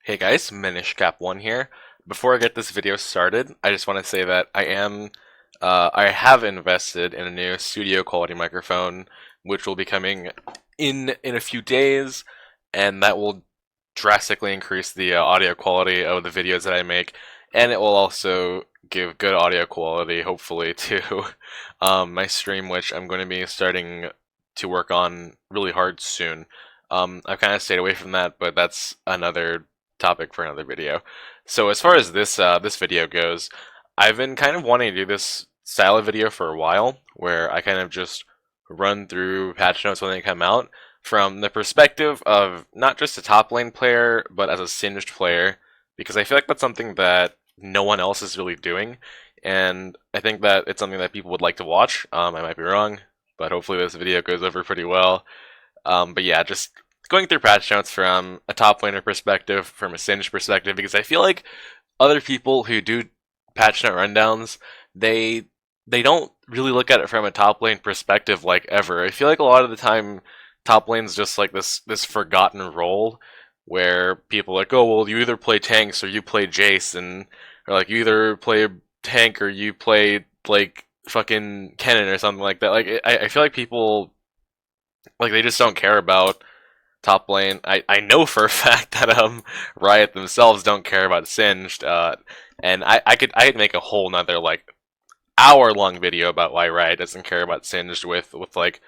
Hey guys, MinishCap1 here. Before I get this video started, I just want to say that I have invested in a new studio quality microphone, which will be coming in a few days, and that will drastically increase the audio quality of the videos that I make, and it will also give good audio quality, hopefully, to my stream, which I'm going to be starting to work on really hard soon. I've kind of stayed away from that, but that's another topic for another video. So as far as this video goes, I've been kind of wanting to do this style of video for a while, where I kind of just run through patch notes when they come out from the perspective of not just a top lane player, but as a singed player, because I feel like that's something that no one else is really doing, and I think that it's something that people would like to watch. I might be wrong, but hopefully this video goes over pretty well. But yeah, just going through patch notes from a top laner perspective, from a singed perspective, because I feel like other people who do patch note rundowns, they don't really look at it from a top lane perspective like ever. I feel like a lot of the time top lane's just like this forgotten role where people are like, oh well, you either play tanks or you play Jace, and or like you either play tank or you play like fucking Kennen or something like that. Like I feel like people like they just don't care about top lane. I know for a fact that Riot themselves don't care about Singed, and I could make a whole nother like hour-long video about why Riot doesn't care about Singed with like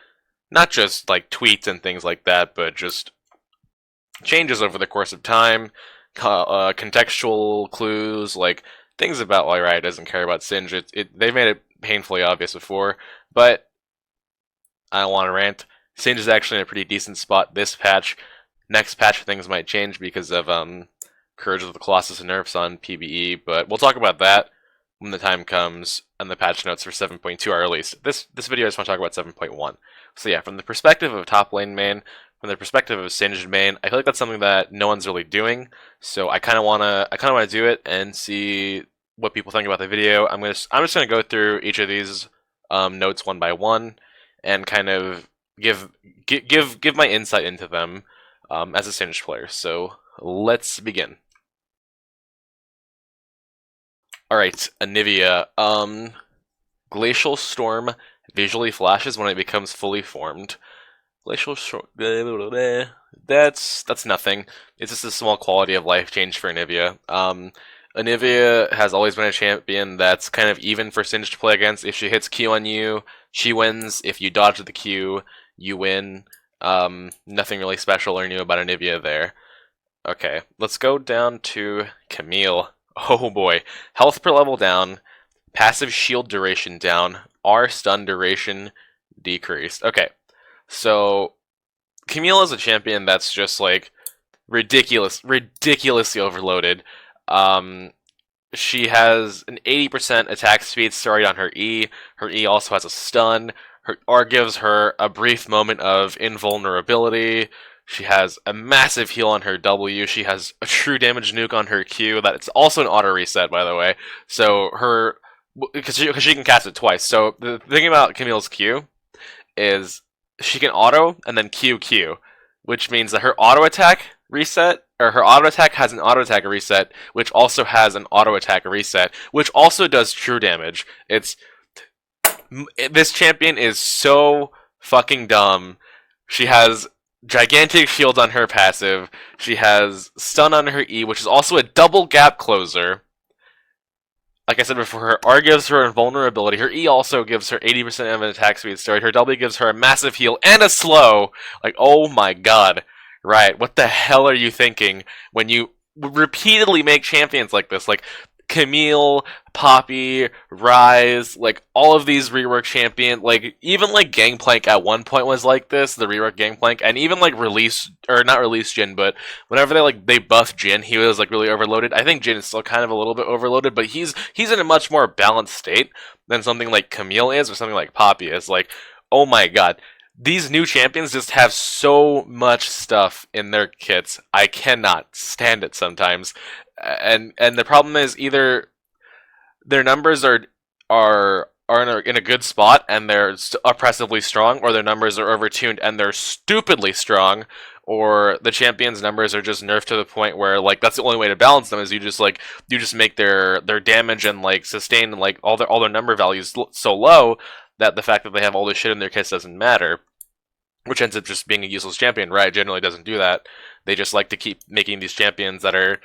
not just like tweets and things like that, but just changes over the course of time, contextual clues, like things about why Riot doesn't care about Singed. They've made it painfully obvious before, but I don't want to rant. Singed is actually in a pretty decent spot this patch. Next patch things might change because of Courage of the Colossus nerfs on PvE, but we'll talk about that when the time comes and the patch notes for 7.2 are released. This video I just want to talk about 7.1. So yeah, from the perspective of top lane main, from the perspective of Singed main, I feel like that's something that no one's really doing. So I kind of wanna do it and see what people think about the video. I'm just gonna go through each of these notes one by one and kind of give my insight into them as a Singed player. So let's begin. Alright, Anivia. Glacial Storm visually flashes when it becomes fully formed. Glacial Storm. That's nothing. It's just a small quality of life change for Anivia. Anivia has always been a champion that's kind of even for Singed to play against. If she hits Q on you, she wins. If you dodge the Q, you win. Nothing really special or new about Anivia there. Okay, let's go down to Camille. Oh boy. Health per level down, passive shield duration down, R stun duration decreased. Okay, so Camille is a champion that's just like ridiculously overloaded. She has an 80% attack speed starting on her E. Her E also has a stun. Her R gives her a brief moment of invulnerability. She has a massive heal on her W. She has a true damage nuke on her Q. That it's also an auto reset, by the way. So her, because she can cast it twice. So the thing about Camille's Q is she can auto and then Q, which means that her auto attack reset, or her auto attack has an auto attack reset, which also has an auto attack reset, which also does true damage. This champion is so fucking dumb. She has gigantic shield on her passive. She has stun on her E, which is also a double gap closer. Like I said before, her R gives her invulnerability. Her E also gives her 80% of an attack speed start. Her W gives her a massive heal and a slow. Like, oh my god. Right, what the hell are you thinking when you repeatedly make champions like this? Like, Camille, Poppy, Ryze, like all of these rework champion, like even like Gangplank at one point was like this, the rework Gangplank, and even like release or not release Jhin, but whenever they buffed Jhin, he was like really overloaded. I think Jhin is still kind of a little bit overloaded, but he's in a much more balanced state than something like Camille is or something like Poppy is. Like, oh my god. These new champions just have so much stuff in their kits. I cannot stand it sometimes. And the problem is either their numbers are are in a good spot and they're oppressively strong, or their numbers are overtuned and they're stupidly strong, or the champions' numbers are just nerfed to the point where like that's the only way to balance them is you just make their damage and like sustain and like all their number values so low that the fact that they have all this shit in their kits doesn't matter, which ends up just being a useless champion. Riot generally doesn't do that. They just like to keep making these champions that are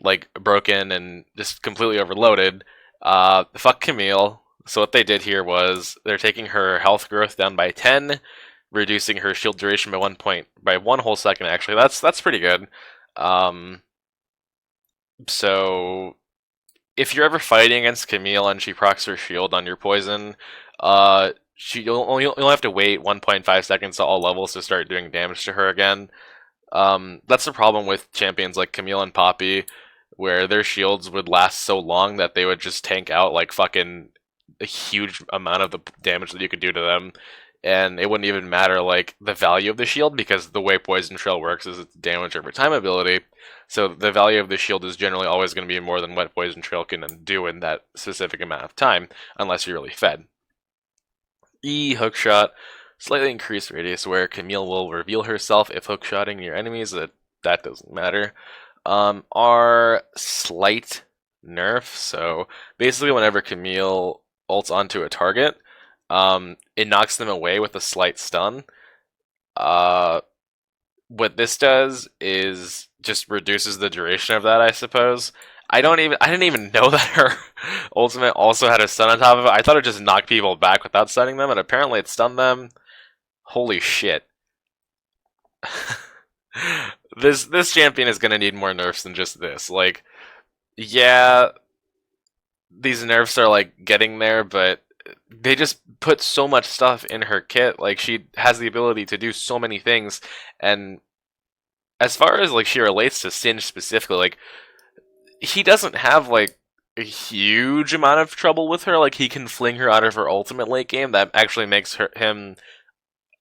like broken and just completely overloaded. Fuck Camille. So what they did here was they're taking her health growth down by 10, reducing her shield duration by 1 whole second. Actually, that's pretty good. So if you're ever fighting against Camille and she procs her shield on your poison, you'll only have to wait 1.5 seconds to all levels to start doing damage to her again. That's the problem with champions like Camille and Poppy, where their shields would last so long that they would just tank out like fucking a huge amount of the damage that you could do to them, and it wouldn't even matter like the value of the shield, because the way Poison Trail works is its damage over time ability, so the value of the shield is generally always going to be more than what Poison Trail can do in that specific amount of time, unless you're really fed. Hookshot, slightly increased radius where Camille will reveal herself if hookshotting your enemies. That doesn't matter. Are slight nerf. So basically, whenever Camille ults onto a target, it knocks them away with a slight stun. What this does is just reduces the duration of that, I suppose. I didn't even know that her ultimate also had a stun on top of it. I thought it just knocked people back without stunning them, and apparently it stunned them. Holy shit. This champion is gonna need more nerfs than just this. Like, yeah, these nerfs are like getting there, but they just put so much stuff in her kit. Like, she has the ability to do so many things, and as far as like she relates to Singe specifically, like he doesn't have like a huge amount of trouble with her. Like, he can fling her out of her ultimate late game. That actually makes him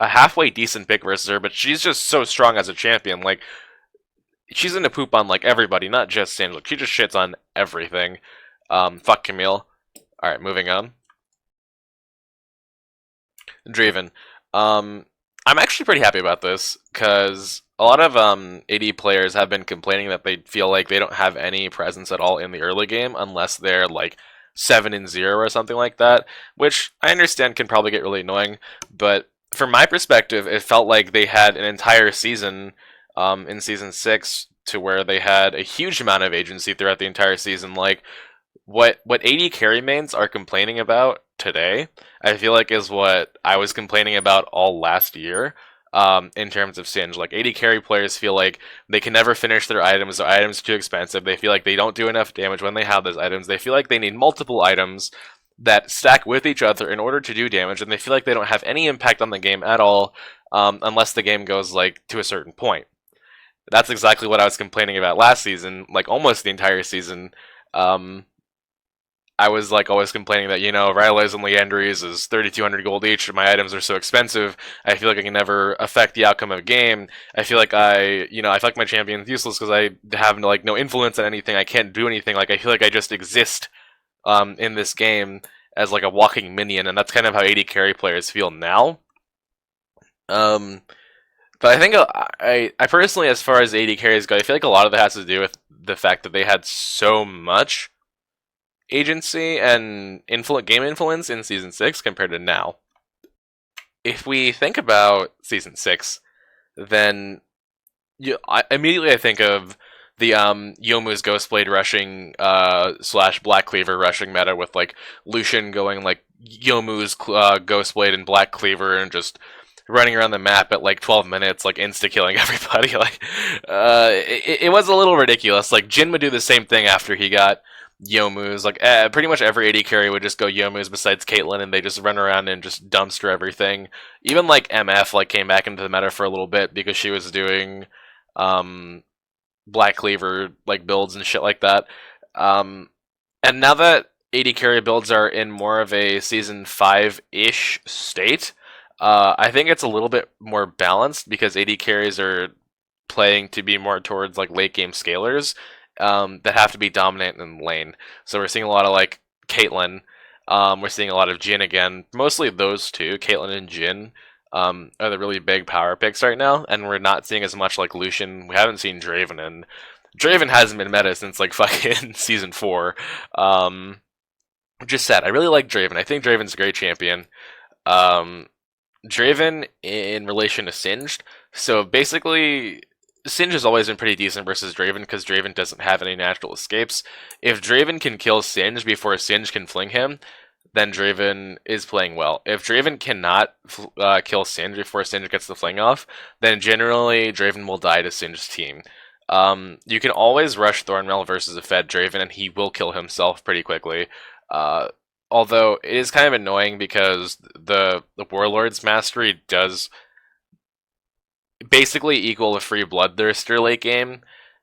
a halfway decent pick versus her, but she's just so strong as a champion. Like, she's gonna poop on like everybody, not just Singe. Like, she just shits on everything. Fuck Camille. Alright, moving on. Draven. I'm actually pretty happy about this, because a lot of AD players have been complaining that they feel like they don't have any presence at all in the early game unless they're like 7-0 or something like that, which I understand can probably get really annoying, but from my perspective, it felt like they had an entire season in Season 6 to where they had a huge amount of agency throughout the entire season. Like, what AD carry mains are complaining about today, I feel like is what I was complaining about all last year in terms of Singe. Like, AD carry players feel like they can never finish their items. Their items are too expensive. They feel like they don't do enough damage when they have those items. They feel like they need multiple items that stack with each other in order to do damage, and they feel like they don't have any impact on the game at all unless the game goes like to a certain point. That's exactly what I was complaining about last season, like almost the entire season. I was like always complaining that, you know, Ryze and Leandries is 3,200 gold each, and my items are so expensive. I feel like I can never affect the outcome of a game. I feel like I feel like my champion's useless because I have like no influence on anything. I can't do anything. Like, I feel like I just exist in this game as like a walking minion, and that's kind of how AD carry players feel now. But I think I personally, as far as AD carries go, I feel like a lot of that has to do with the fact that they had so much agency and game influence in Season 6 compared to now. If we think about Season 6, then immediately I think of the Youmuu's Ghostblade rushing / Black Cleaver rushing meta, with like Lucian going like Youmuu's Ghostblade and Black Cleaver and just running around the map at like 12 minutes, like insta-killing everybody. Like, it was a little ridiculous. Like, Jhin would do the same thing after he got Youmuu's. Like, pretty much every AD carry would just go Youmuu's besides Caitlyn, and they just run around and just dumpster everything. Even like MF like came back into the meta for a little bit because she was doing Black Cleaver like builds and shit like that. And now that AD carry builds are in more of a Season 5-ish state, I think it's a little bit more balanced because AD carries are playing to be more towards like late game scalers that have to be dominant in lane. So we're seeing a lot of like Caitlyn We're seeing a lot of Jhin again. Mostly those two, Caitlyn and Jhin, are the really big power picks right now, and we're not seeing as much like Lucian. We haven't seen Draven, and Draven hasn't been meta since like fucking season 4. Which is sad. I really like Draven. I think Draven's a great champion. Um, Draven in relation to Singed. So basically, Singed has always been pretty decent versus Draven because Draven doesn't have any natural escapes. If Draven can kill Singed before Singed can fling him, then Draven is playing well. If Draven cannot kill Singed before Singed gets the fling off, then generally Draven will die to Singed's team. You can always rush Thornmail versus a fed Draven, and he will kill himself pretty quickly. Uh, Although it is kind of annoying because the Warlord's Mastery does basically equal a free Bloodthirster late game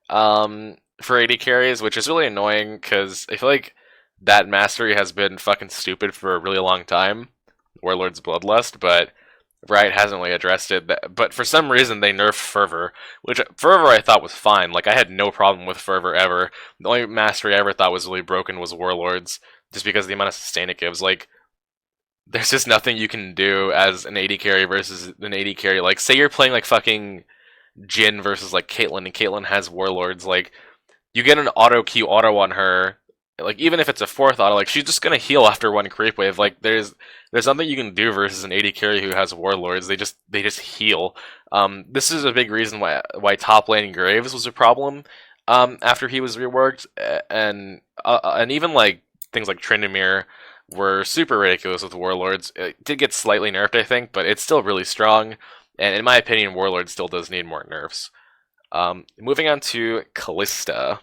for AD carries, which is really annoying because I feel like that Mastery has been fucking stupid for a really long time, Warlord's Bloodlust, but Riot hasn't really addressed it. But for some reason they nerfed Fervor, which Fervor I thought was fine. Like I had no problem with Fervor ever. The only Mastery I ever thought was really broken was Warlords, just because of the amount of sustain it gives. Like, there's just nothing you can do as an AD carry versus an AD carry. Like, say you're playing like fucking Jhin versus like Caitlyn, and Caitlyn has Warlords. Like, you get an auto Q auto on her. Like, even if it's a fourth auto, like she's just gonna heal after one creep wave. Like, there's nothing you can do versus an AD carry who has Warlords. They just heal. This is a big reason why top lane Graves was a problem. After he was reworked, and even like things like Tryndamere were super ridiculous with Warlords. It did get slightly nerfed, I think, but it's still really strong. And in my opinion, Warlord still does need more nerfs. Moving on to Kalista.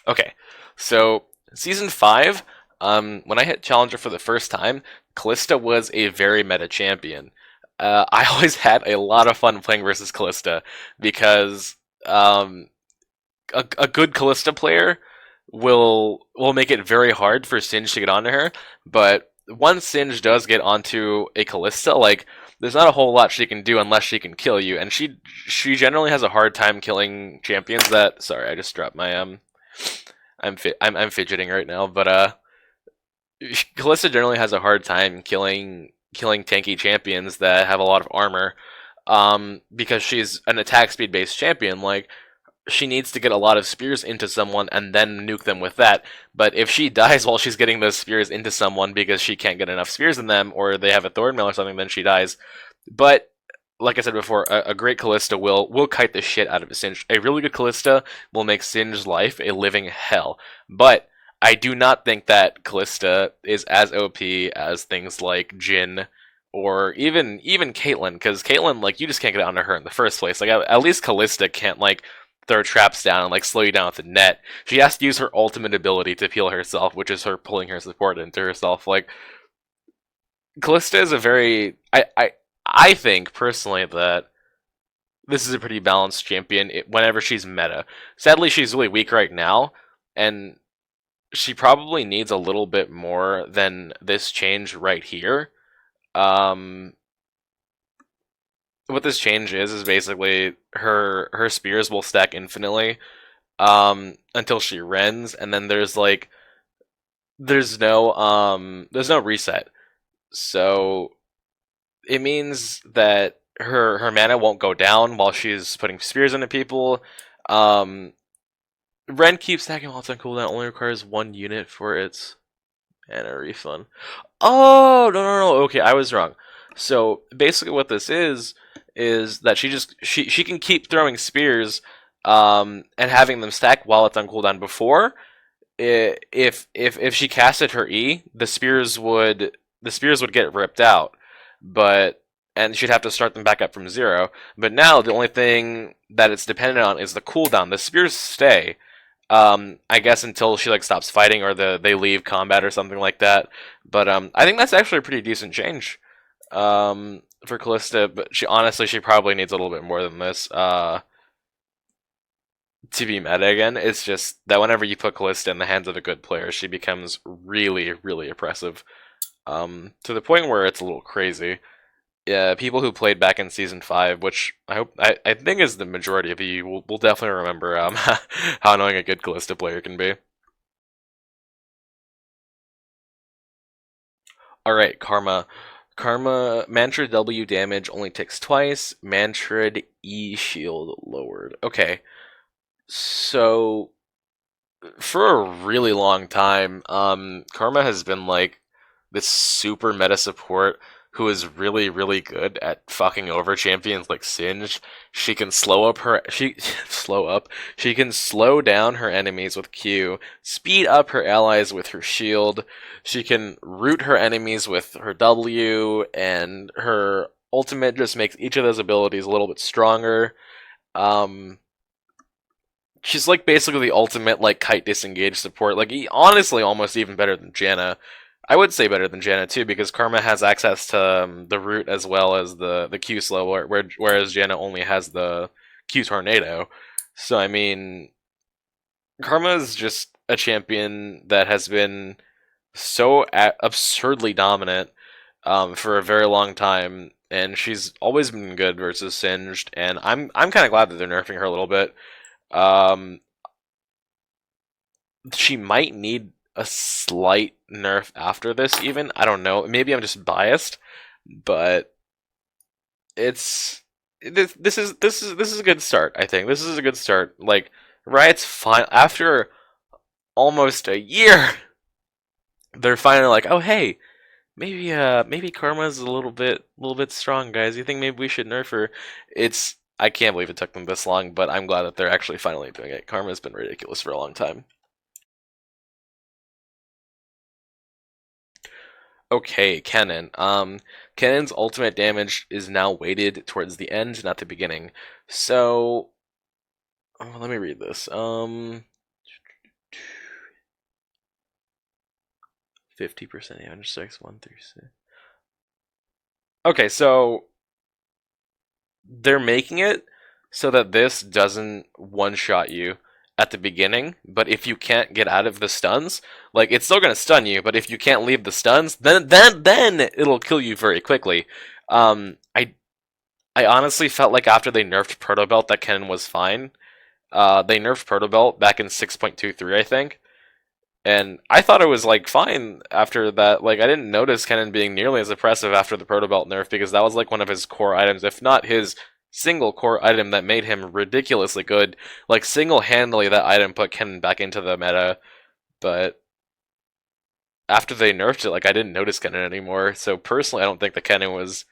Okay, so Season 5, when I hit Challenger for the first time, Kalista was a very meta champion. I always had a lot of fun playing versus Kalista because a good Kalista player will make it very hard for Singed to get onto her, but once Singed does get onto a Kalista, like, there's not a whole lot she can do unless she can kill you, and she generally has a hard time killing champions that... Sorry, I just dropped my, I'm fidgeting right now, but, Kalista generally has a hard time killing tanky champions that have a lot of armor, because she's an attack speed based champion. Like, she needs to get a lot of spears into someone and then nuke them with that. But if she dies while she's getting those spears into someone because she can't get enough spears in them, or they have a Thornmail or something, then she dies. But like I said before, a great Kalista will kite the shit out of a Singed. A really good Kalista will make Singed's life a living hell. But I do not think that Kalista is as OP as things like Jhin or even Caitlyn, because Caitlyn, like, you just can't get onto her in the first place. Like, at least Kalista can't, like, throw traps down and like slow you down with the net. She has to use her ultimate ability to peel herself, which is her pulling her support into herself. Like, Kalista is a very... I think, personally, that this is a pretty balanced champion whenever she's meta. Sadly, she's really weak right now, and she probably needs a little bit more than this change right here. What this change is basically her spears will stack infinitely until she rends, and then there's no reset. So it means that her mana won't go down while she's putting spears into people. Rend keeps stacking while it's on cooldown. Only requires 1 unit for its mana refund. Oh, no. Okay, I was wrong. So basically what this is that she can keep throwing spears and having them stack while it's on cooldown. Before, if she casted her E, the spears would get ripped out, and she'd have to start them back up from 0. But now the only thing that it's dependent on is the cooldown. The spears stay, I guess, until she like stops fighting or they leave combat or something like that. But I think that's actually a pretty decent change for Kalista. But she probably needs a little bit more than this to be meta again. It's just that whenever you put Kalista in the hands of a good player, she becomes really, really oppressive, to the point where it's a little crazy. Yeah, people who played back in Season 5, which I think is the majority of you, will definitely remember how annoying a good Kalista player can be. Alright, Karma. Karma, Mantrid W damage only ticks twice. Mantrid E shield lowered. Okay, so for a really long time, Karma has been like this super meta support who is really, really good at fucking over champions like Singed. She can slow up. She can slow down her enemies with Q, speed up her allies with her shield. She can root her enemies with her W, and her ultimate just makes each of those abilities a little bit stronger. Um, she's like basically the ultimate like kite disengage support. Like honestly, almost even better than Janna. I would say better than Janna too because Karma has access to the root as well as the Q slow, whereas Janna only has the Q tornado. So I mean, Karma is just a champion that has been so absurdly dominant for a very long time, and she's always been good versus Singed. And I'm kind of glad that they're nerfing her a little bit. Um, she might need a slight nerf after this, even. I don't know. Maybe I'm just biased, but it's this is a good start. I think this is a good start. Like Riot's fine after almost a year. They're finally like, oh hey, maybe Karma's a little bit strong, guys. You think maybe we should nerf her? It's I can't believe it took them this long, but I'm glad that they're actually finally doing it. Karma's been ridiculous for a long time. Okay, Kennen. Kennen's ultimate damage is now weighted towards the end, not the beginning. So, let me read this. 50% damage, 6, 1 through 6. Okay, so they're making it so that this doesn't one-shot you at the beginning, but if you can't get out of the stuns, like it's still gonna stun you, but if you can't leave the stuns, then it'll kill you very quickly. I honestly felt like after they nerfed Proto Belt that Kennen was fine. They nerfed Proto Belt back in 6.23, I think, and I thought it was like fine after that. Like I didn't notice Kennen being nearly as oppressive after the Proto Belt nerf because that was like one of his core items, if not his single core item that made him ridiculously good. Like single-handedly, that item put Kennen back into the meta. But after they nerfed it, like I didn't notice Kennen anymore. So personally, I don't think the Kennen was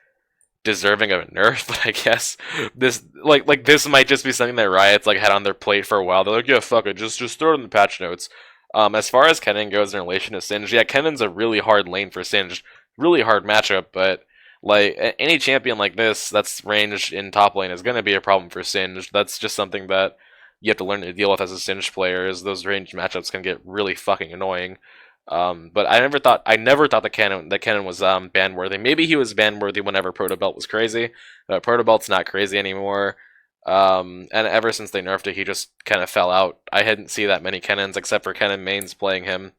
deserving of a nerf. But I guess this like this might just be something that Riot's like had on their plate for a while. They're like, yeah, fuck it, just throw it in the patch notes. As far as Kennen goes in relation to Singed, yeah, Kennen's a really hard lane for Singed, really hard matchup, but like any champion like this that's ranged in top lane is gonna be a problem for Singed. That's just something that you have to learn to deal with as a Singed player. Is those ranged matchups can get really fucking annoying. But I never thought that Kennen was ban worthy. Maybe he was ban worthy whenever Protobelt was crazy. Protobelt's not crazy anymore. And ever since they nerfed it, he just kind of fell out. I hadn't seen that many Kennens except for Kennen mains playing him.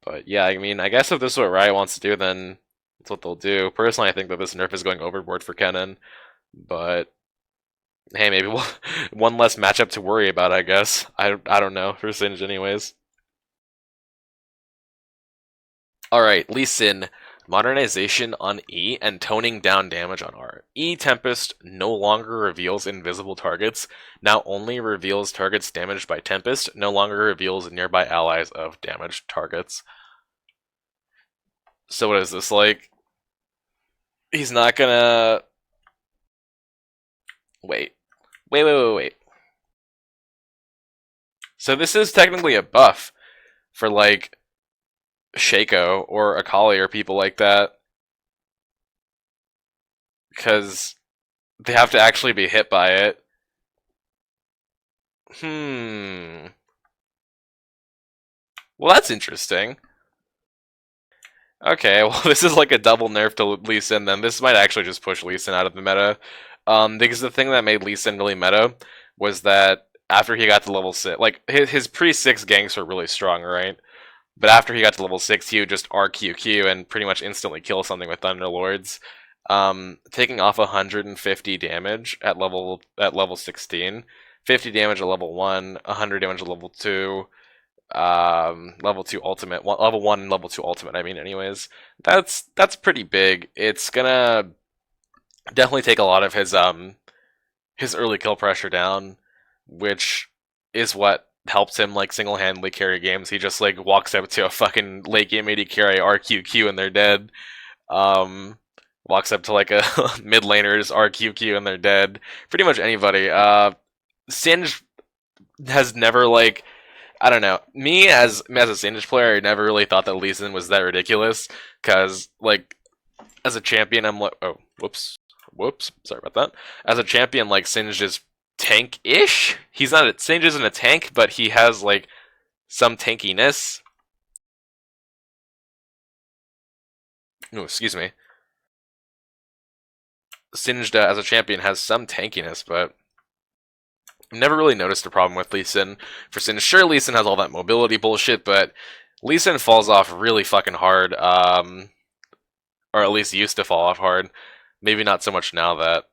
But yeah, I mean, I guess if this is what Riot wants to do, then that's what they'll do. Personally, I think that this nerf is going overboard for Kennen. But hey, maybe one less matchup to worry about, I guess. I don't know, for Singed anyways. Alright, Lee Sin. Modernization on E and toning down damage on R. E Tempest no longer reveals invisible targets, now only reveals targets damaged by Tempest, no longer reveals nearby allies of damaged targets. So what is this, like? He's not gonna... Wait. So this is technically a buff for, like, Shaco or Akali or people like that. Because they have to actually be hit by it. Well, that's interesting. Okay, well, this is like a double nerf to Lee Sin then. This might actually just push Lee Sin out of the meta. Because the thing that made Lee Sin really meta was that after he got to level 6, like, his pre-6 ganks were really strong, right? But after he got to level 6, he would just RQQ and pretty much instantly kill something with Thunderlords. Taking off 150 damage at level 16, 50 damage at level 1, 100 damage at level 2. level 2 ultimate, level 1 and level 2 ultimate, I mean, anyways. That's pretty big. It's gonna definitely take a lot of his early kill pressure down, which is what helps him like single-handedly carry games. He just like walks up to a fucking late game AD carry RQQ and they're dead. Walks up to like a mid laner's RQQ and they're dead. Pretty much anybody. Singe has never like, I don't know. Me as a Syndra player, I never really thought that Lee Sin was that ridiculous. Cause like as a champion, I'm like, oh, whoops, sorry about that. As a champion, like Singe is tank-ish. He's not. Singe isn't a tank, but he has like some tankiness. Oh, excuse me. Singed as a champion has some tankiness, but never really noticed a problem with Lee Sin. For Sin, sure, Lee Sin has all that mobility bullshit, but Lee Sin falls off really fucking hard, or at least used to fall off hard. Maybe not so much now that,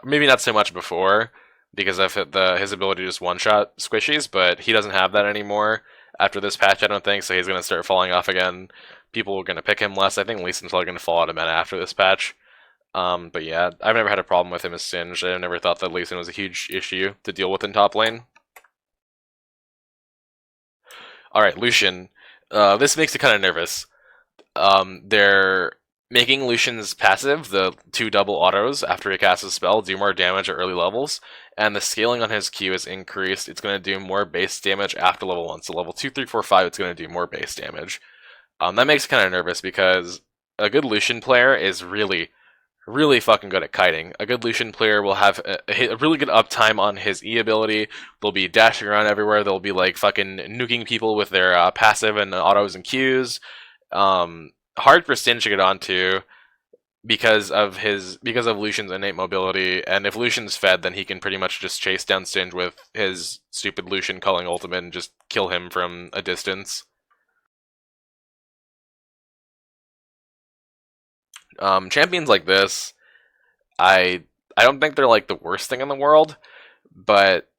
maybe not so much before, because of his ability to just one-shot squishies, but he doesn't have that anymore after this patch, I don't think, so he's going to start falling off again. People are going to pick him less. I think Lee Sin's probably going to fall out of meta after this patch. But yeah, I've never had a problem with him as Singed. I've never thought that Lee Sin was a huge issue to deal with in top lane. Alright, Lucian. This makes it kind of nervous. They're making Lucian's passive, the 2 double autos after he casts a spell, do more damage at early levels, and the scaling on his Q is increased. It's going to do more base damage after level 1. So level 2, 3, 4, 5, it's going to do more base damage. That makes me kind of nervous because a good Lucian player is really fucking good at kiting. A good Lucian player will have a really good uptime on his E ability. They'll be dashing around everywhere. They'll be like fucking nuking people with their passive and autos and Qs. Hard for Sin to get onto because of Lucian's innate mobility, and if Lucian's fed, then he can pretty much just chase down Sin with his stupid Lucian culling ultimate and just kill him from a distance. Champions like this, I don't think they're like the worst thing in the world, but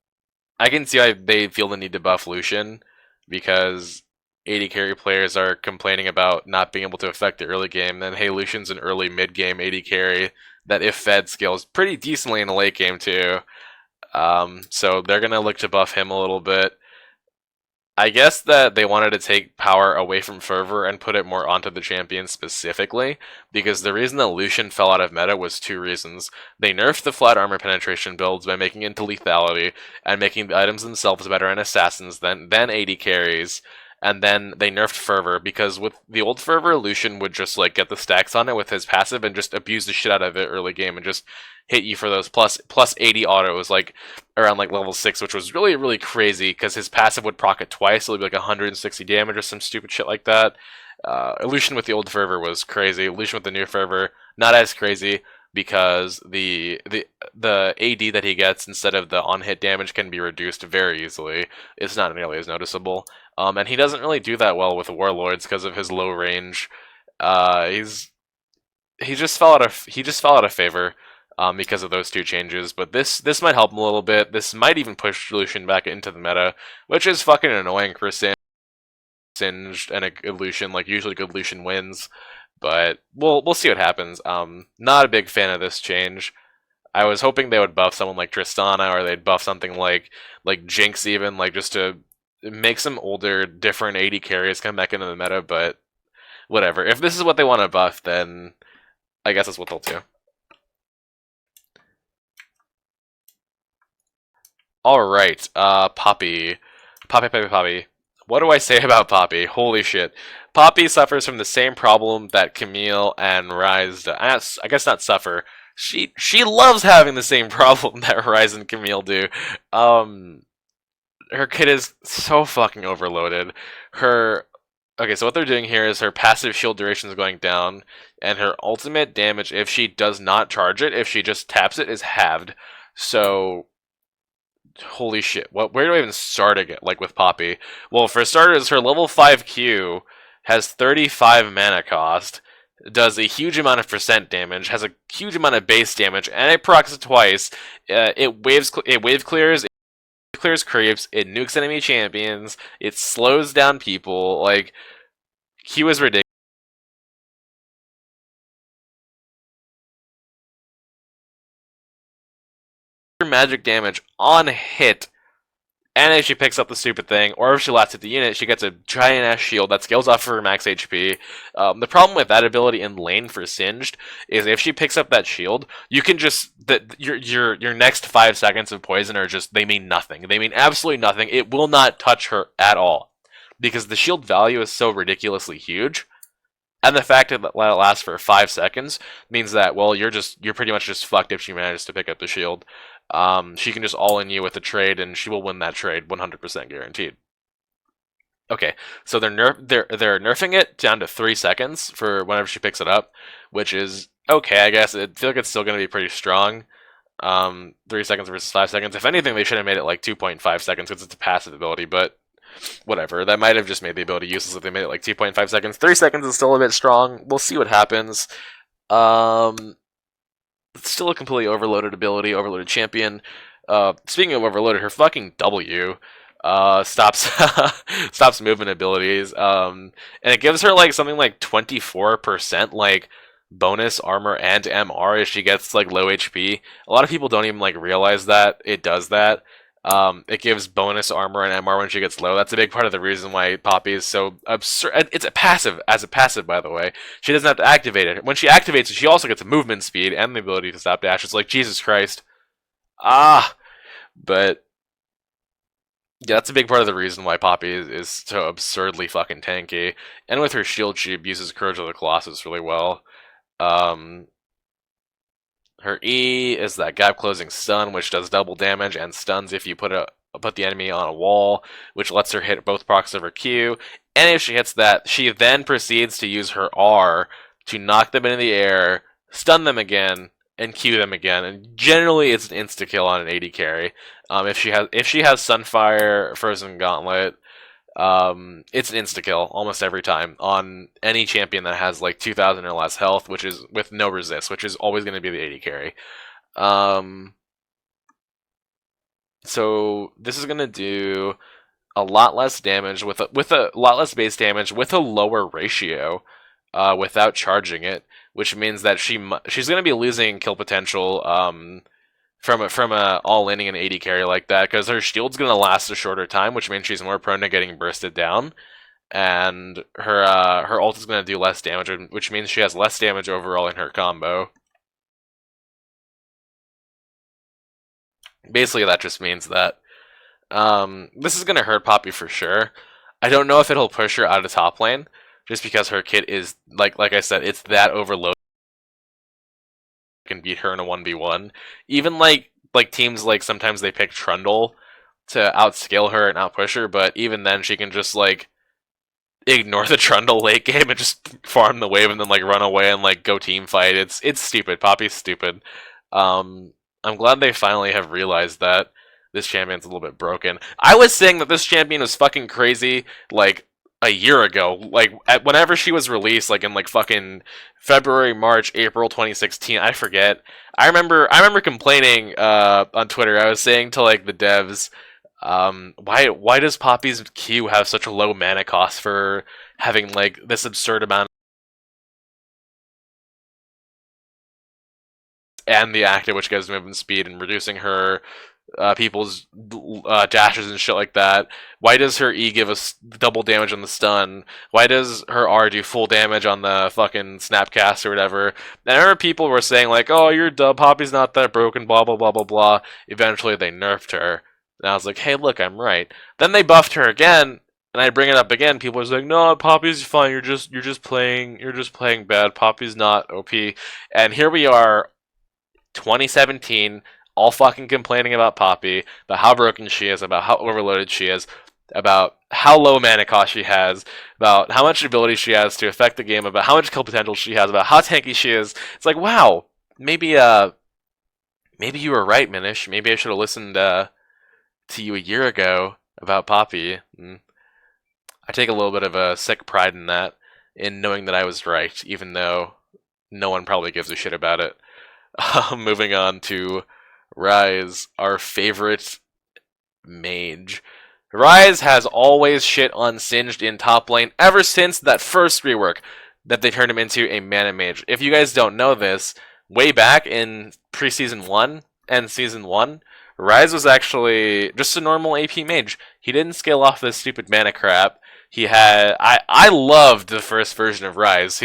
I can see why they feel the need to buff Lucian, because AD carry players are complaining about not being able to affect the early game. Then hey, Lucian's an early mid game AD carry that if fed scales pretty decently in the late game too. So they're gonna look to buff him a little bit. I guess that they wanted to take power away from Fervor and put it more onto the champion specifically, because the reason that Lucian fell out of meta was 2 reasons. They nerfed the flat armor penetration builds by making it into lethality, and making the items themselves better in assassins than AD carries, and then they nerfed Fervor, because with the old Fervor, Lucian would just like get the stacks on it with his passive and just abuse the shit out of it early game and just hit you for those plus 80 autos like around like level 6, which was really crazy because his passive would proc it twice, so it would be like 160 damage or some stupid shit like that. Lucian with the old Fervor was crazy. Lucian with the new Fervor, not as crazy, because the AD that he gets instead of the on-hit damage can be reduced very easily. It's not nearly as noticeable. And he doesn't really do that well with Warlords because of his low range. He just fell out of favor because of those 2 changes. But this might help him a little bit. This might even push Lucian back into the meta, which is fucking annoying for Singed and a good Lucian. Like usually good Lucian wins, but we'll see what happens. Not a big fan of this change. I was hoping they would buff someone like Tristana, or they'd buff something like Jinx even, like just to make some older, different AD carries come back into the meta, but whatever. If this is what they want to buff, then I guess that's what they'll do. Alright, Poppy. Poppy. What do I say about Poppy? Holy shit. Poppy suffers from the same problem that Camille and Ryze do. I guess not suffer. She loves having the same problem that Ryze and Camille do. Her kit is so fucking overloaded. Okay, so what they're doing here is her passive shield duration is going down, and her ultimate damage, if she does not charge it, if she just taps it, is halved. So, holy shit, where do I even start again, like with Poppy? Well, for starters, her level 5 Q has 35 mana cost, does a huge amount of percent damage, has a huge amount of base damage, and it procs it twice. It wave clears clears creeps, it nukes enemy champions, it slows down people. Like, Q is ridiculous. Magic damage on hit, and if she picks up the stupid thing, or if she last hit the unit, she gets a giant ass shield that scales off her max HP. The problem with that ability in lane for Singed is if she picks up that shield, you can just your next 5 seconds of poison are just, they mean nothing. They mean absolutely nothing. It will not touch her at all because the shield value is so ridiculously huge. And the fact that it lasts for 5 seconds means that, well, you're pretty much just fucked if she manages to pick up the shield. She can just all-in you with a trade, and she will win that trade 100% guaranteed. Okay, so they're nerfing it down to 3 seconds for whenever she picks it up, which is okay, I guess. I feel like it's still going to be pretty strong. 3 seconds versus 5 seconds. If anything, they should have made it like 2.5 seconds because it's a passive ability, but whatever. That might have just made the ability useless if they made it like 2.5 seconds. 3 seconds is still a bit strong. We'll see what happens. It's still a completely overloaded ability, overloaded champion. Speaking of overloaded, her fucking W stops stops movement abilities. And it gives her like something like 24% like bonus armor and MR if she gets like low HP. A lot of people don't even like realize that it does that. It gives bonus armor and MR when she gets low. That's a big part of the reason why Poppy is so absurd. It's a passive, by the way. She doesn't have to activate it. When she activates it, she also gets a movement speed and the ability to stop dash. It's like, Jesus Christ. But yeah, that's a big part of the reason why Poppy is so absurdly fucking tanky. And with her shield, she abuses Courage of the Colossus really well. Her E is that gap closing stun, which does double damage and stuns if you put the enemy on a wall, which lets her hit both procs of her Q. And if she hits that, she then proceeds to use her R to knock them into the air, stun them again, and Q them again. And generally, it's an insta kill on an AD carry. If she has Sunfire, Frozen Gauntlet, it's an insta kill almost every time on any champion that has like 2,000 or less health, which is with no resist, which is always going to be the AD carry. So this is going to do a lot less damage with a lot less base damage with a lower ratio, without charging it, which means that she's going to be losing kill potential from a all-inning and AD carry like that, because her shield's going to last a shorter time, which means she's more prone to getting bursted down, and her ult is going to do less damage, which means she has less damage overall in her combo. Basically, that just means that this is going to hurt Poppy for sure. I don't know if it'll push her out of top lane, just because her kit is, like I said, it's that overloaded. Can beat her in a 1v1. Even like teams, like sometimes they pick Trundle to outscale her and outpush her, but even then she can just like ignore the Trundle late game and just farm the wave and then like run away and like go team fight. It's stupid. Poppy's stupid. I'm glad they finally have realized that this champion's a little bit broken. I was saying that this champion was fucking crazy like a year ago, like whenever she was released, like in like fucking February, March, April 2016, I forget. I remember complaining on Twitter. I was saying to like the devs, why does Poppy's Q have such a low mana cost for having like this absurd amount and the active, which gives movement speed and reducing her people's dashes and shit like that. Why does her E give us double damage on the stun? Why does her R do full damage on the fucking snapcast or whatever? And I remember people were saying like, oh, you're dumb, Poppy's not that broken, blah blah blah blah blah. Eventually they nerfed her. And I was like, hey look, I'm right. Then they buffed her again, and I bring it up again, people are like, no, Poppy's fine, you're just playing bad, Poppy's not OP. And here we are, 2017, all fucking complaining about Poppy, about how broken she is, about how overloaded she is, about how low mana cost she has, about how much ability she has to affect the game, about how much kill potential she has, about how tanky she is. It's like, wow, maybe you were right, Minish. Maybe I should have listened to you a year ago about Poppy. I take a little bit of a sick pride in that, in knowing that I was right, even though no one probably gives a shit about it. Moving on to Ryze, our favorite mage. Ryze has always shit on Singed in top lane ever since that first rework that they turned him into a mana mage. If you guys don't know this, way back in preseason 1 and season 1, Ryze was actually just a normal AP mage. He didn't scale off this stupid mana crap. He had I loved the first version of Ryze.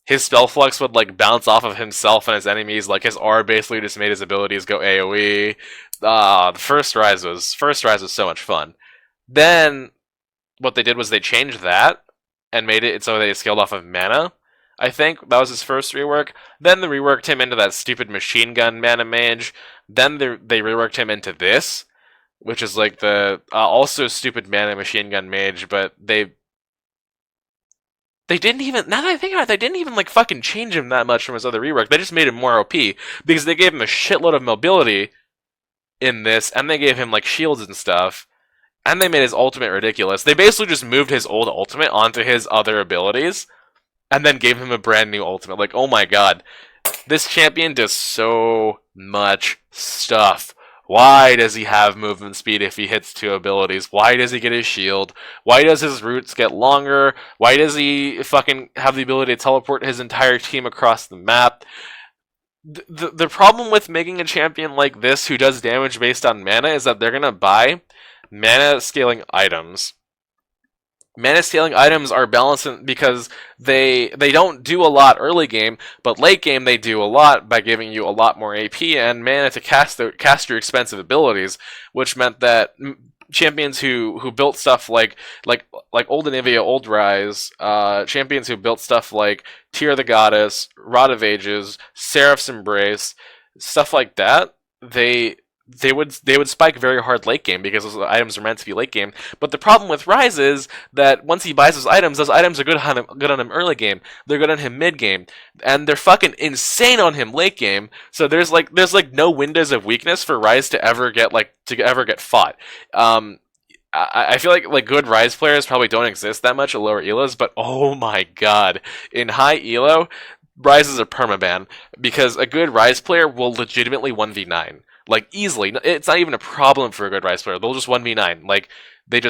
His spell flux would like bounce off of himself and his enemies. Like his R basically just made his abilities go AoE. The first Ryze was so much fun. Then what they did was they changed that and made it so they scaled off of mana. I think that was his first rework. Then they reworked him into that stupid machine gun mana mage. Then they reworked him into this, which is like the also stupid mana machine gun mage, but they didn't even, now that I think about it, they didn't even like fucking change him that much from his other rework. They just made him more OP because they gave him a shitload of mobility in this, and they gave him like shields and stuff, and they made his ultimate ridiculous. They basically just moved his old ultimate onto his other abilities, and then gave him a brand new ultimate. Like, oh my god, this champion does so much stuff. Why does he have movement speed if he hits 2 abilities? Why does he get his shield? Why does his roots get longer? Why does he fucking have the ability to teleport his entire team across the map? The problem with making a champion like this who does damage based on mana is that they're gonna buy mana scaling items. Mana scaling items are balanced because they don't do a lot early game, but late game they do a lot by giving you a lot more AP and mana to cast your expensive abilities, which meant that champions who built stuff like old Anivia, old Ryze, champions who built stuff like Tear of the Goddess, Rod of Ages, Seraph's Embrace, stuff like that, they would spike very hard late game because those items are meant to be late game. But the problem with Ryze is that once he buys those items are good on him early game. They're good on him mid game, and they're fucking insane on him late game. So there's no windows of weakness for Ryze to ever get fought. I feel like good Ryze players probably don't exist that much at lower elos, but oh my god, in high elo, Ryze is a permaban because a good Ryze player will legitimately 1v9. Like, easily. It's not even a problem for a good Ryze player. They'll just 1v9. Like, they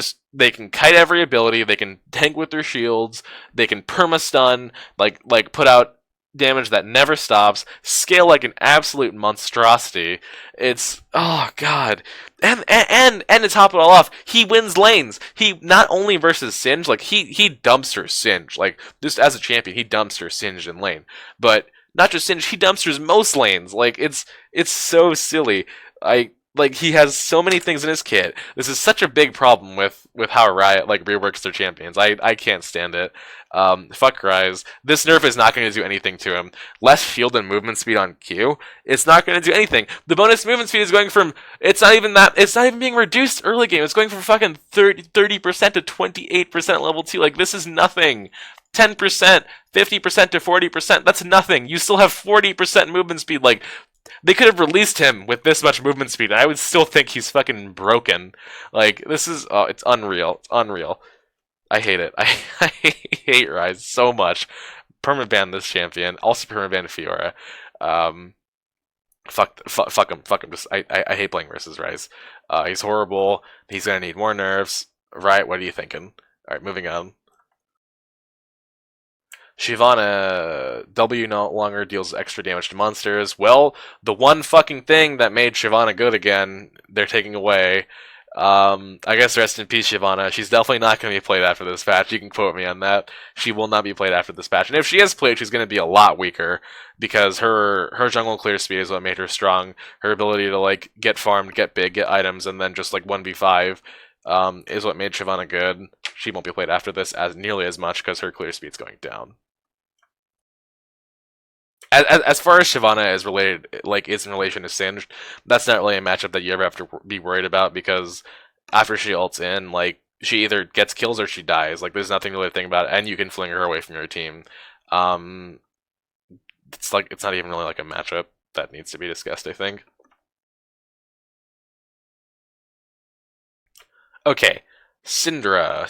can kite every ability, they can tank with their shields, they can perma-stun, like put out damage that never stops, scale like an absolute monstrosity. It's, oh god. And to top it all off, he wins lanes. He not only versus Singed, like, he dumpsters Singed. Like, just as a champion, he dumpsters Singed in lane. But not just Singed, he dumpsters most lanes. Like, it's so silly. He has so many things in his kit. This is such a big problem with how Riot reworks their champions. I can't stand it. Fuck Ryze. This nerf is not going to do anything to him. Less shield and movement speed on Q. It's not going to do anything. The bonus movement speed is going from, it's not even being reduced early game. It's going from fucking 30% to 28% level 2. Like, this is nothing. 10%, 50% to 40%, that's nothing. You still have 40% movement speed. Like, they could have released him with this much movement speed, and I would still think he's fucking broken. Like, this is, it's unreal. It's unreal. I hate it. I hate Ryze so much. Permaban this champion. Also permaban Fiora. Fuck him. Just, I hate playing versus Ryze. He's horrible. He's gonna need more nerfs. Right, what are you thinking? Alright, moving on. Shyvana, W no longer deals extra damage to monsters. Well, the one fucking thing that made Shyvana good again, they're taking away. I guess rest in peace, Shyvana. She's definitely not going to be played after this patch. You can quote me on that. She will not be played after this patch. And if she is played, she's going to be a lot weaker because her jungle clear speed is what made her strong. Her ability to get farmed, get big, get items, and then just 1v5 is what made Shyvana good. She won't be played after this as nearly as much because her clear speed's going down. As far as Shyvana is related, is in relation to Singed, that's not really a matchup that you ever have to be worried about because after she ults in, she either gets kills or she dies. There's nothing really to think about, and you can fling her away from your team. It's not even really a matchup that needs to be discussed, I think. Okay, Syndra.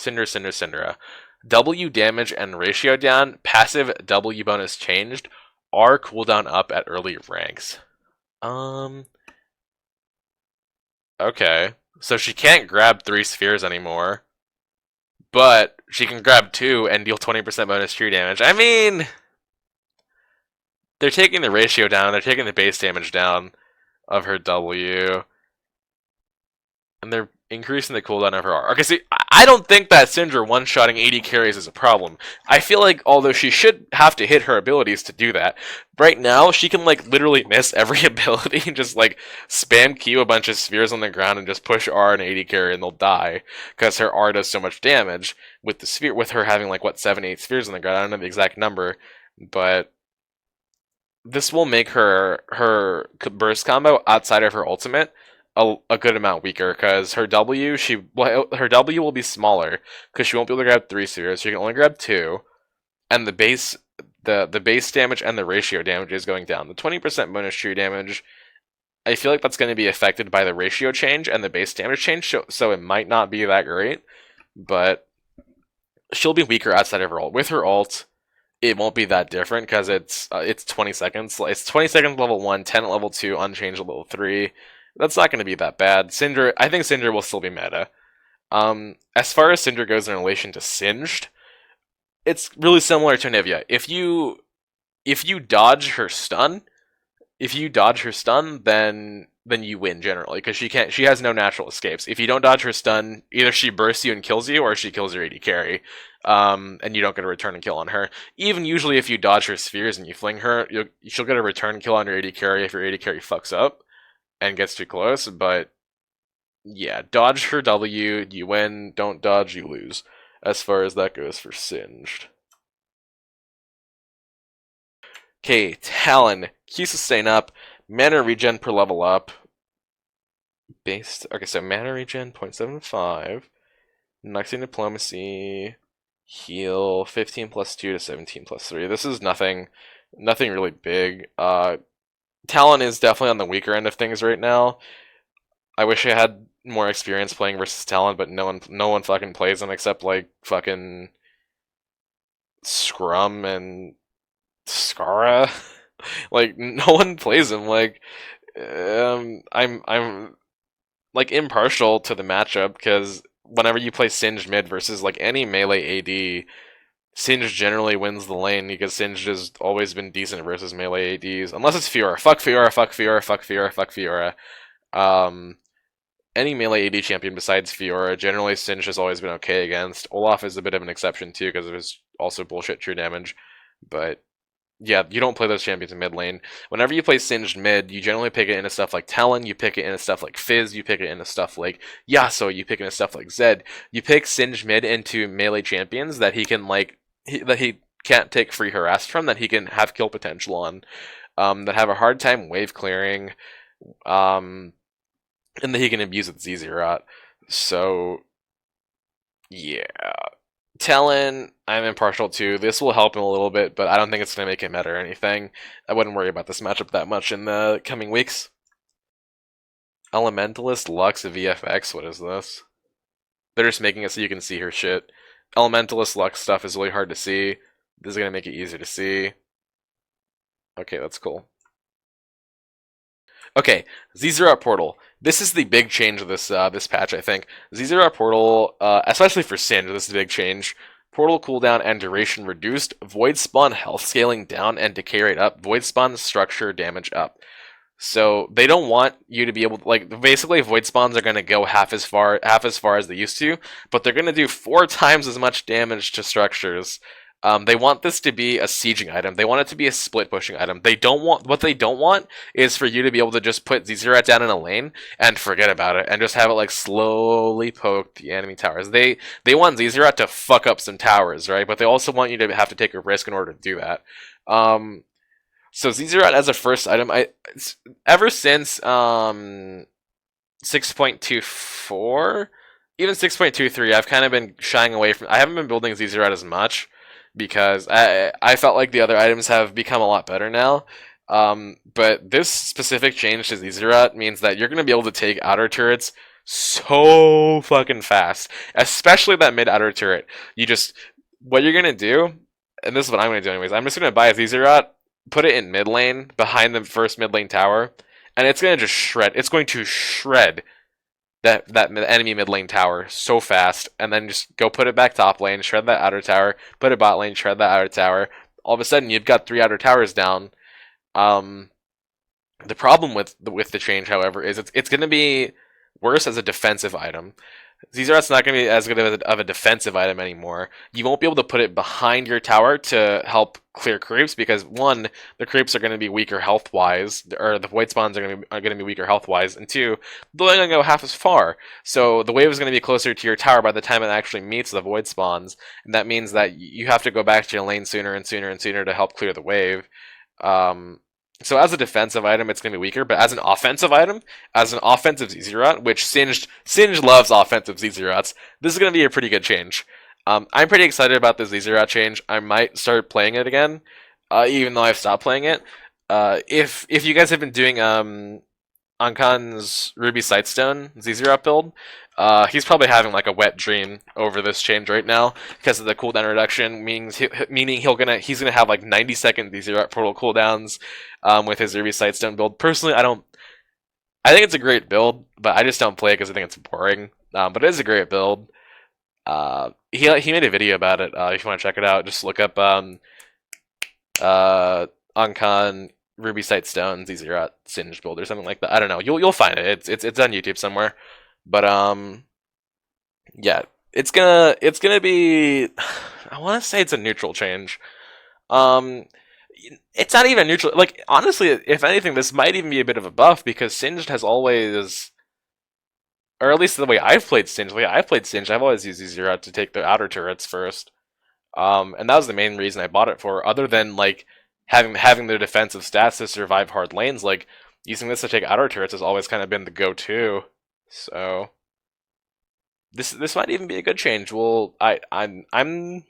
W damage and ratio down, passive W bonus changed. R cooldown up at early ranks. Okay. So she can't grab 3 spheres anymore, but she can grab 2 and deal 20% bonus tree damage. I mean, they're taking the ratio down, they're taking the base damage down of her W, and they're increasing the cooldown of her R. Okay, see, I don't think that Syndra one-shotting 80 carries is a problem. I feel like, although she should have to hit her abilities to do that, right now, she can, like, literally miss every ability and just, like, spam Q a bunch of spheres on the ground and just push R and 80 carry and they'll die, because her R does so much damage with the sphere, with her having, like, what, 7, 8 spheres on the ground. I don't know the exact number, but this will make her burst combo outside of her ultimate a good amount weaker, because her W will be smaller because she won't be able to grab 3 spheres. She can only grab 2, and the base damage and the ratio damage is going down. The 20% bonus tree damage, I feel like that's going to be affected by the ratio change and the base damage change, so it might not be that great, but she'll be weaker outside of her ult. With her ult, it won't be that different because it's 20 seconds. It's 20 seconds level 1, 10 at level 2, unchanged at level 3. That's not going to be that bad. I think Syndra will still be meta. As far as Syndra goes in relation to Singed, it's really similar to Anivia. If you dodge her stun, then you win generally, because she has no natural escapes. If you don't dodge her stun, either she bursts you and kills you, or she kills your AD carry, and you don't get a return and kill on her. Even usually, if you dodge her spheres and you fling her, she'll get a return kill on your AD carry if your AD carry fucks up and gets too close. But yeah, dodge her W, you win. Don't dodge, you lose. As far as that goes for Singed. Okay, Talon. Q sustain up. Mana regen per level up. Okay, so mana regen 0.75. Noxing diplomacy. Heal 15 plus 2 to 17 plus 3. This is nothing really big. Talon is definitely on the weaker end of things right now. I wish I had more experience playing versus Talon, but no one fucking plays him except like fucking Scrum and Scara. Like, no one plays him. Like, I'm like impartial to the matchup, because whenever you play Singed mid versus like any melee AD, Singed generally wins the lane, because Singed has always been decent versus melee ADs, unless it's Fiora. Fuck Fiora, fuck Fiora, fuck Fiora, fuck Fiora. Any melee AD champion besides Fiora, generally Singed has always been okay against. Olaf is a bit of an exception too, because of his also bullshit true damage, but yeah, you don't play those champions in mid lane. Whenever you play Singed mid, you generally pick it into stuff like Talon, you pick it into stuff like Fizz, you pick it into stuff like Yasuo, you pick it into stuff like Zed. You pick Singed mid into melee champions that he can that he can't take free harass from, that he can have kill potential on, that have a hard time wave clearing, and that he can abuse with Zz'Rot. So yeah. Talon, I'm impartial to. This will help him a little bit, but I don't think it's going to make him meta or anything. I wouldn't worry about this matchup that much in the coming weeks. Elementalist Lux VFX, what is this? They're just making it so you can see her shit. Elementalist Lux stuff is really hard to see. This is going to make it easier to see. Okay, that's cool. Okay, Zz'Rot Portal. This is the big change of this patch, I think. Zz'Rot Portal, especially for Syndra, this is a big change. Portal cooldown and duration reduced. Void spawn health scaling down and decay rate up. Void spawn structure damage up. So they don't want you to be able to, like, basically void spawns are going to go half as far as they used to, but they're going to do 4 times as much damage to structures. They want this to be a sieging item. They want it to be a split pushing item. What they don't want is for you to be able to just put Zz'Rot down in a lane and forget about it and just have it like slowly poke the enemy towers. They want Zz'Rot to fuck up some towers, right? But they also want you to have to take a risk in order to do that. So Zz'Rot as a first item, ever since 6.24, even 6.23, I've kind of been shying away from. I haven't been building Zz'Rot as much, because I felt like the other items have become a lot better now. But this specific change to Zz'Rot means that you're going to be able to take outer turrets so fucking fast, especially that mid outer turret. What you're going to do, and this is what I'm going to do anyways, I'm just going to buy a Zz'Rot, put it in mid lane, behind the first mid lane tower, and it's going to just shred. It's going to shred that enemy mid lane tower so fast, and then just go put it back top lane, shred that outer tower, put it bot lane, shred that outer tower. All of a sudden, you've got 3 outer towers down. The problem with the change, however, is it's going to be worse as a defensive item. Zz'Rot's not going to be as good of a defensive item anymore. You won't be able to put it behind your tower to help clear creeps because, one, the creeps are going to be weaker health-wise, or the void spawns are going to be weaker health-wise, and two, they're only going to go half as far. So the wave is going to be closer to your tower by the time it actually meets the void spawns, and that means that you have to go back to your lane sooner and sooner and sooner to help clear the wave. So as a defensive item, it's going to be weaker, but as an offensive item, as an offensive Zz'Rot, which Singed loves offensive Zz'Rots, this is going to be a pretty good change. I'm pretty excited about this Zz'Rot change. I might start playing it again, even though I've stopped playing it. If you guys have been doing Ankan's Ruby Sightstone Zz'Rot build, he's probably having like a wet dream over this change right now because of the cooldown reduction, meaning he's gonna have like 90-second Zz'Rot Portal cooldowns with his Ruby Sightstone build. Personally, I think it's a great build, but I just don't play it because I think it's boring. But it is a great build. He made a video about it. If you want to check it out, just look up Ankan Ruby Sightstone Zz'Rot Singed build or something like that. I don't know. You'll find it. It's on YouTube somewhere. But yeah, it's gonna be. I want to say it's a neutral change. It's not even neutral. Like honestly, if anything, this might even be a bit of a buff because Singed has always, or at least the way I've played Singed, I've always used Zz'Rot to take the outer turrets first. And that was the main reason I bought it for. Other than like having the defensive stats to survive hard lanes, like using this to take outer turrets has always kind of been the go-to. So this might even be a good change. Well, I'm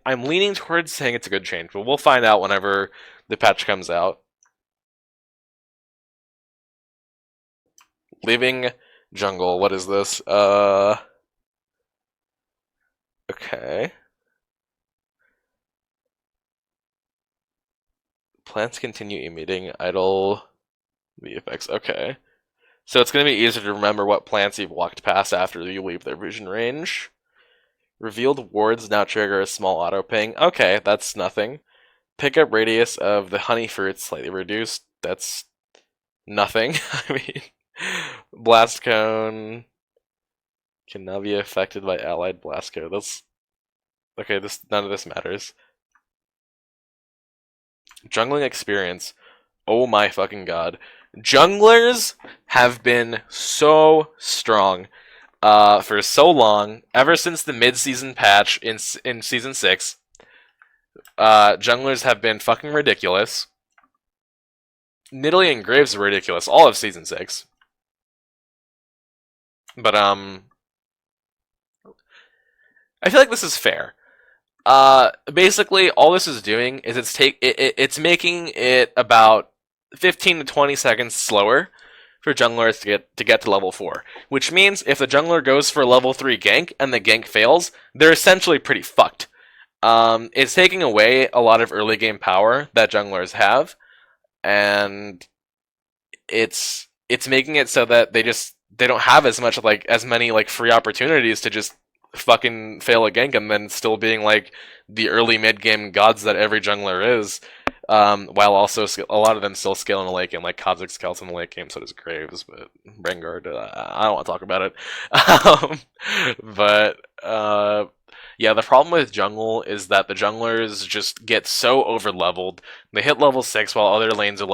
leaning towards saying it's a good change, but we'll find out whenever the patch comes out. Leaving jungle. What is this? Okay. Plants continue emitting idle VFX. Okay. So it's going to be easier to remember what plants you've walked past after you leave their vision range. Revealed wards now trigger a small auto ping. Okay, that's nothing. Pickup radius of the honey fruit slightly reduced. That's nothing. I mean, blast cone can now be affected by allied blast cone. That's okay. None of this matters. Jungling experience. Oh my fucking god. Junglers have been so strong for so long, ever since the mid-season patch in Season 6. Junglers have been fucking ridiculous. Nidalee and Graves were ridiculous all of Season 6. But, I feel like this is fair. Basically, all this is doing is it's making it about 15 to 20 seconds slower for junglers to get to level 4. Which means if the jungler goes for a level 3 gank and the gank fails, they're essentially pretty fucked. It's taking away a lot of early game power that junglers have, and it's making it so that they don't have as many free opportunities to just fucking fail a gank and then still being like the early mid game gods that every jungler is. While also a lot of them still scale in the late game, like Kha'Zix scales in the late game, so does Graves, but Vanguard, I don't want to talk about it. Yeah, the problem with jungle is that the junglers just get so over leveled. They hit level 6 while other lanes are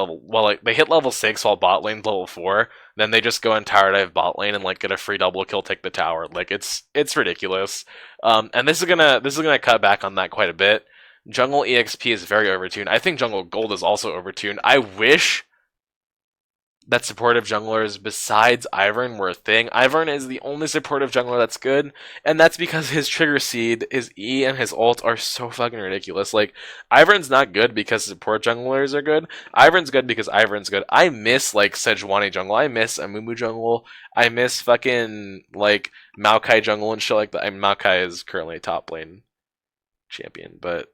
they hit level 6 while bot lane's level 4, then they just go and tower dive bot lane and like get a free double kill, take the tower. Like it's ridiculous. And this is gonna cut back on that quite a bit. Jungle EXP is very overtuned. I think Jungle Gold is also overtuned. I wish that supportive junglers besides Ivern were a thing. Ivern is the only supportive jungler that's good, and that's because his trigger seed, his E, and his ult are so fucking ridiculous. Like, Ivern's not good because support junglers are good. Ivern's good because Ivern's good. I miss, like, Sejuani jungle. I miss Amumu jungle. I miss fucking, like, Maokai jungle and shit like that. I mean, Maokai is currently a top lane champion, but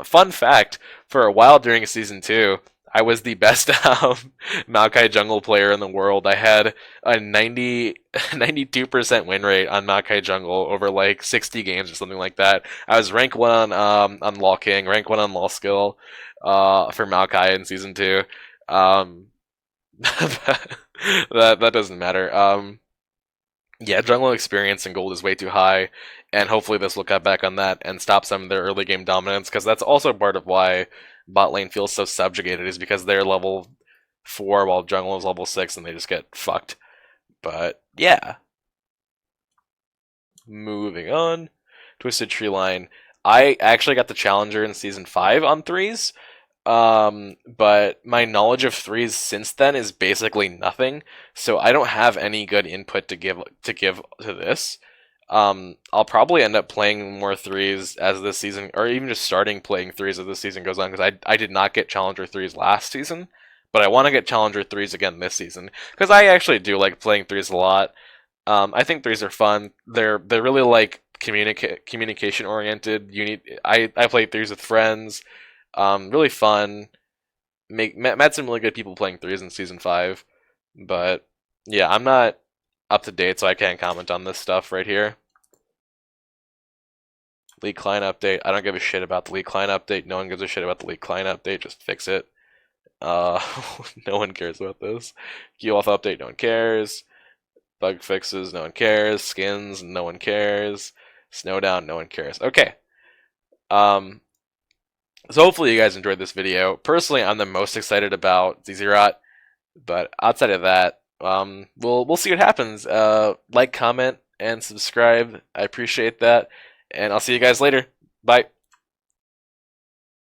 fun fact, for a while during Season 2, I was the best Maokai jungle player in the world. I had a 92% win rate on Maokai jungle over like 60 games or something like that. I was rank 1 on Law King, rank 1 on Law Skill for Maokai in Season 2. That doesn't matter. Yeah, jungle experience in gold is way too high, and hopefully this will cut back on that and stop some of their early game dominance, because that's also part of why bot lane feels so subjugated, is because they're level 4 while jungle is level 6 and they just get fucked. But yeah. Moving on. Twisted Tree Line. I actually got the Challenger in Season 5 on 3s, but my knowledge of 3s since then is basically nothing, so I don't have any good input to give to this. I'll probably end up playing more 3s as this season, or even just starting playing 3s as this season goes on, because I did not get Challenger 3s last season, but I want to get Challenger 3s again this season, because I actually do like playing 3s a lot. I think 3s are fun. They're really like communication oriented. I play 3s with friends. Really fun. Met some really good people playing 3s in Season 5. But, yeah, I'm not up to date, so I can't comment on this stuff right here. League client update. I don't give a shit about the League client update. No one gives a shit about the League client update. Just fix it. No one cares about this. Heal off update. No one cares. Bug fixes. No one cares. Skins. No one cares. Snowdown. No one cares. Okay. So hopefully you guys enjoyed this video. Personally, I'm the most excited about Zz'Rot, but outside of that, we'll see what happens. Like, comment, and subscribe. I appreciate that, and I'll see you guys later. Bye.